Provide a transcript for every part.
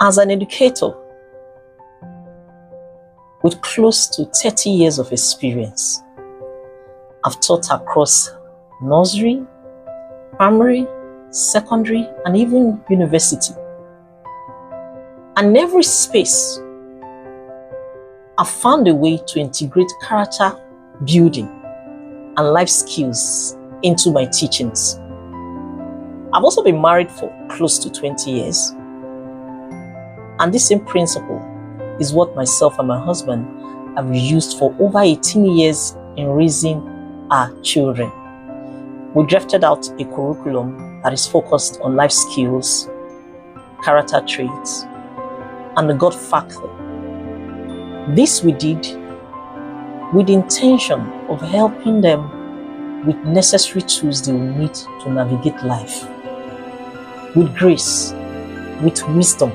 As an educator with close to 30 years of experience, I've taught across nursery, primary, secondary, and even university. And in every space, I've found a way to integrate character building and life skills into my teachings. I've also been married for close to 20 years. And this same principle is what myself and my husband have used for over 18 years in raising our children. We drafted out a curriculum that is focused on life skills, character traits, and the God factor. This we did with the intention of helping them with necessary tools they will need to navigate life. With grace, with wisdom,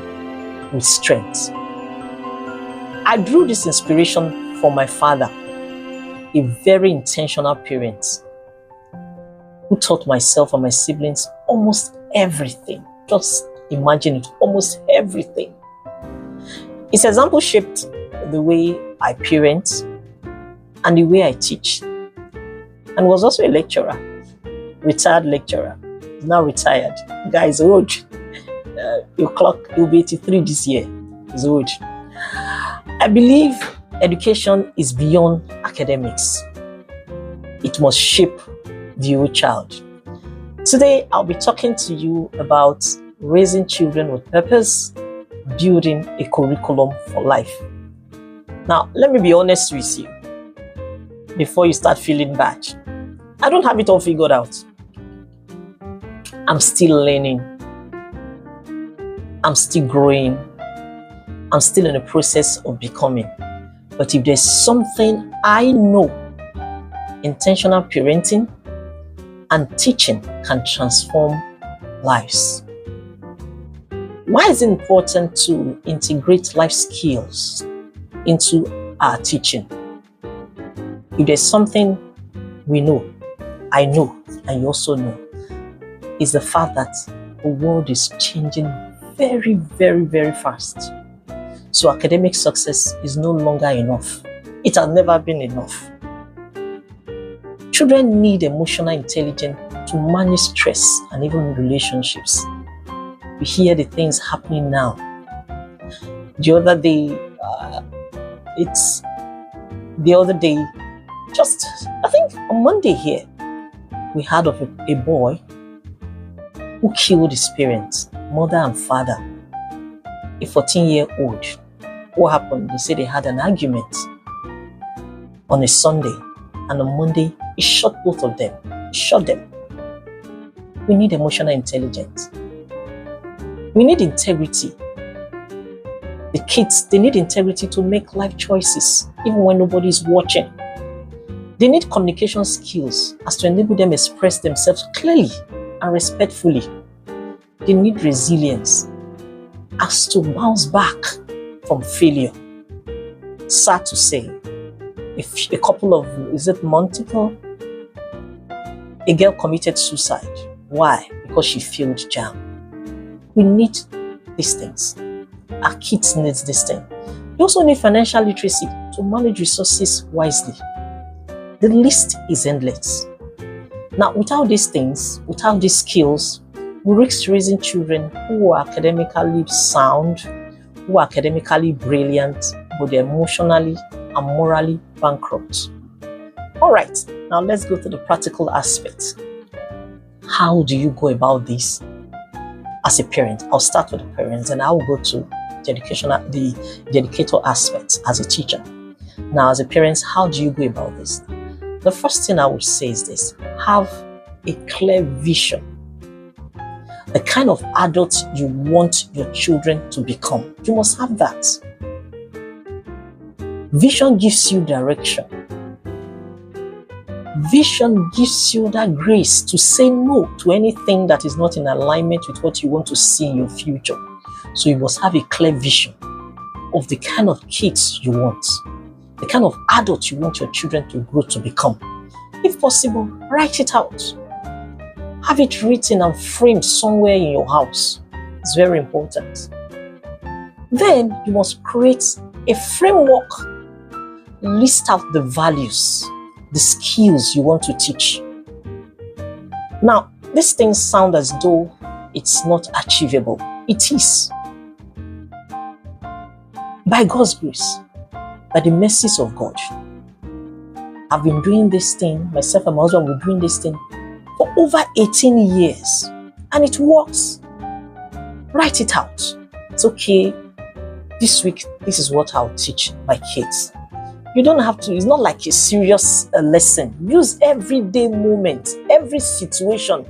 with strength. I drew this inspiration from my father, a very intentional parent who taught myself and my siblings almost everything. Just imagine it, almost everything. His example shaped the way I parent and the way I teach. And was also a lecturer, retired lecturer. He's now retired. The guy is old. He'll be 83 this year. He's old. I believe education is beyond academics. It must shape the whole child. Today, I'll be talking to you about raising children with purpose, building a curriculum for life. Now, let me be honest with you before you start feeling bad. I don't have it all figured out. I'm still learning. I'm still growing. I'm still in the process of becoming. But if there's something I know, intentional parenting and teaching can transform lives. Why is it important to integrate life skills into our teaching? If there's something we know, I know, and you also know, is the fact that the world is changing very, very, very fast. So academic success is no longer enough. It has never been enough. Children need emotional intelligence to manage stress and even relationships. We hear the things happening now. The other day, just I think on Monday here, we heard of a boy who killed his parents, mother and father, a 14-year-old. What happened? They said they had an argument on a Sunday, and on Monday, he shot both of them. He shot them. We need emotional intelligence. We need integrity. The kids, they need integrity to make life choices, even when nobody is watching. They need communication skills as to enable them express themselves clearly and respectfully. They need resilience as to bounce back from failure. Sad to say, if a couple of, multiple? A girl committed suicide. Why? Because she failed JAMB. We need these things. Our kids need this thing. We also need financial literacy to manage resources wisely. The list is endless. Now, without these things, without these skills, we risk raising children who are academically sound, who are academically brilliant, but they're emotionally and morally bankrupt. All right, now let's go to the practical aspects. How do you go about this as a parent? I'll start with the parents and I will go to the educator aspect as a teacher. Now, as a parent, how do you go about this? The first thing I would say is this: have a clear vision. The kind of adult you want your children to become. You must have that. Vision gives you direction. Vision gives you that grace to say no to anything that is not in alignment with what you want to see in your future. So you must have a clear vision of the kind of kids you want, the kind of adult you want your children to grow to become. If possible, write it out. Have it written and framed somewhere in your house. It's very important. Then you must create a framework, list out the values, the skills you want to teach. Now, these things sound as though it's not achievable. It is. By God's grace, by the mercies of God, I've been doing this thing, myself and my husband were doing this thing for over 18 years, and it works. Write it out. It's okay. This week, this is what I'll teach my kids. You don't have to, it's not like a serious lesson. Use everyday moments, every situation,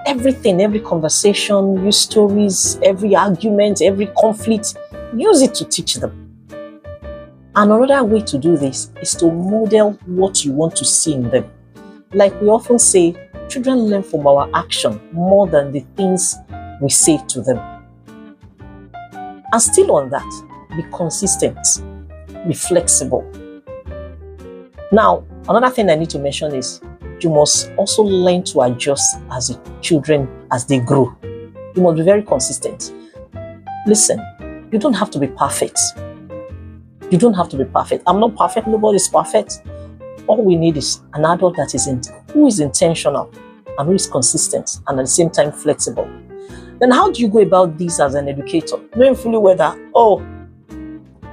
everything, every conversation, use stories, every argument, every conflict. Use it to teach them. And another way to do this is to model what you want to see in them. Like we often say, children learn from our action more than the things we say to them. And still on that, be consistent, be flexible. Now, another thing I need to mention is you must also learn to adjust as the children as they grow. You must be very consistent. Listen, you don't have to be perfect. You don't have to be perfect. I'm not perfect. Nobody's perfect. All we need is an adult that who is intentional and who is consistent and at the same time flexible. Then how do you go about this as an educator? Knowing fully well that,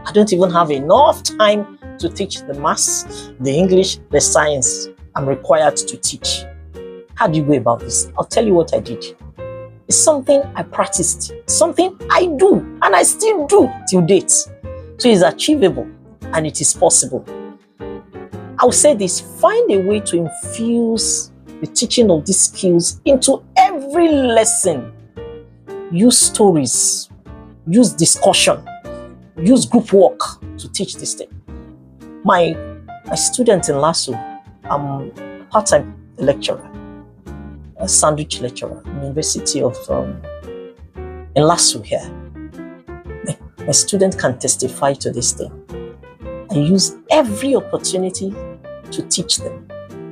I don't even have enough time to teach the maths, the English, the science I'm required to teach. How do you go about this? I'll tell you what I did. It's something I practiced, something I do, and I still do till date. So it's achievable and it is possible. I'll say this, find a way to infuse the teaching of these skills into every lesson. Use stories, use discussion, use group work to teach this thing. My student in LASU, I'm a part-time lecturer, a sandwich lecturer in the University of in LASU here. My student can testify to this thing. I use every opportunity to teach them.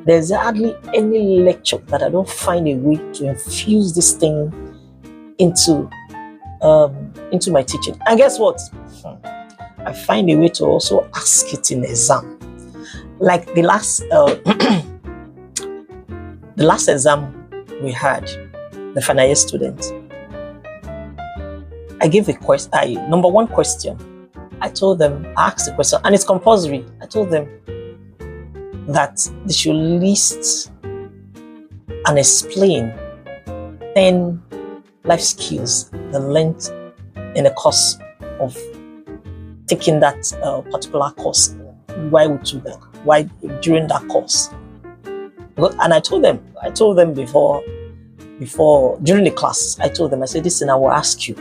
There's hardly any lecture that I don't find a way to infuse this thing into my teaching. And guess what? I find a way to also ask it in exam. Like the last exam we had, the final year student, I gave number one question. I told them, I asked the question, and it's compulsory. I told them that they should list and explain 10 life skills they learned in a course of taking that particular course. Why during that course? And I told them before during the class, I said, listen, I will ask you.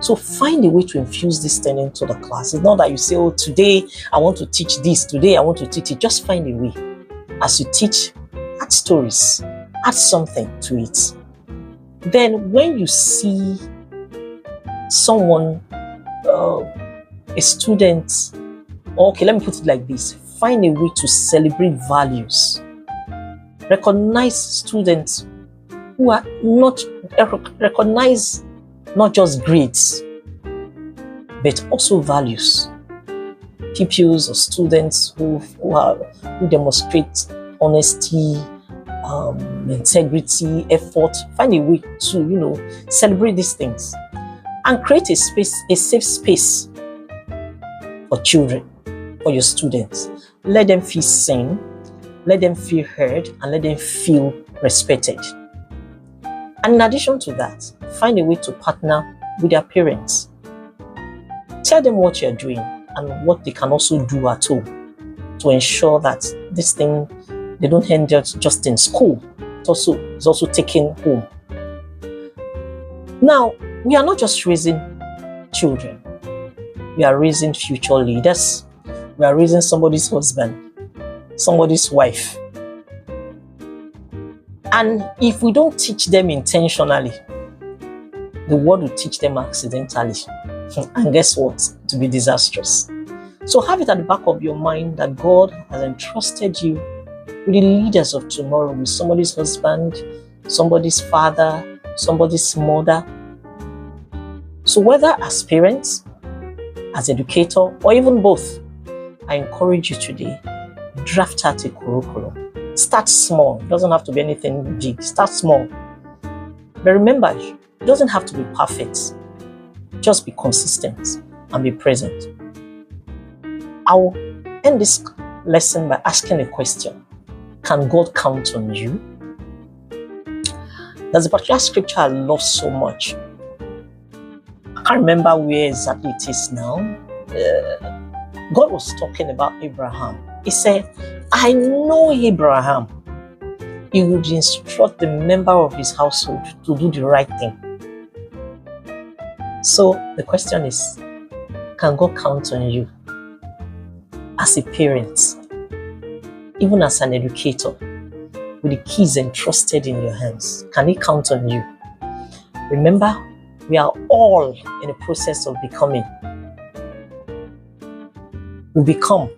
So find a way to infuse this thing into the class. It's not that you say, today I want to teach this, today I want to teach it. Just find a way. As you teach, add stories, add something to it. Then when you see someone, a student, okay, let me put it like this. Find a way to celebrate values. Recognize students who are recognize not just grades, but also values. Pupils or students who demonstrate honesty, integrity, effort. Find a way to, celebrate these things and create a safe space for children, for your students. Let them feel seen, let them feel heard, and let them feel respected. And in addition to that, find a way to partner with their parents. Tell them what you're doing and what they can also do at home to ensure that this thing, they don't end just in school. It's also taken home. Now, we are not just raising children. We are raising future leaders. We are raising somebody's husband, somebody's wife. And if we don't teach them intentionally, the world will teach them accidentally. And guess what? To be disastrous. So have it at the back of your mind that God has entrusted you with the leaders of tomorrow, with somebody's husband, somebody's father, somebody's mother. So whether as parents, as educator, or even both, I encourage you today, draft out a curriculum. Start small. It doesn't have to be anything big. Start small. But remember, it doesn't have to be perfect. Just be consistent and be present. I'll end this lesson by asking a question. Can God count on you? There's a particular scripture I love so much. I can't remember where exactly it is now. God was talking about Abraham. He said, I know Abraham. He would instruct the member of his household to do the right thing. So the question is, can God count on you as a parent, even as an educator, with the keys entrusted in your hands? Can He count on you? Remember, we are all in the process of becoming. We become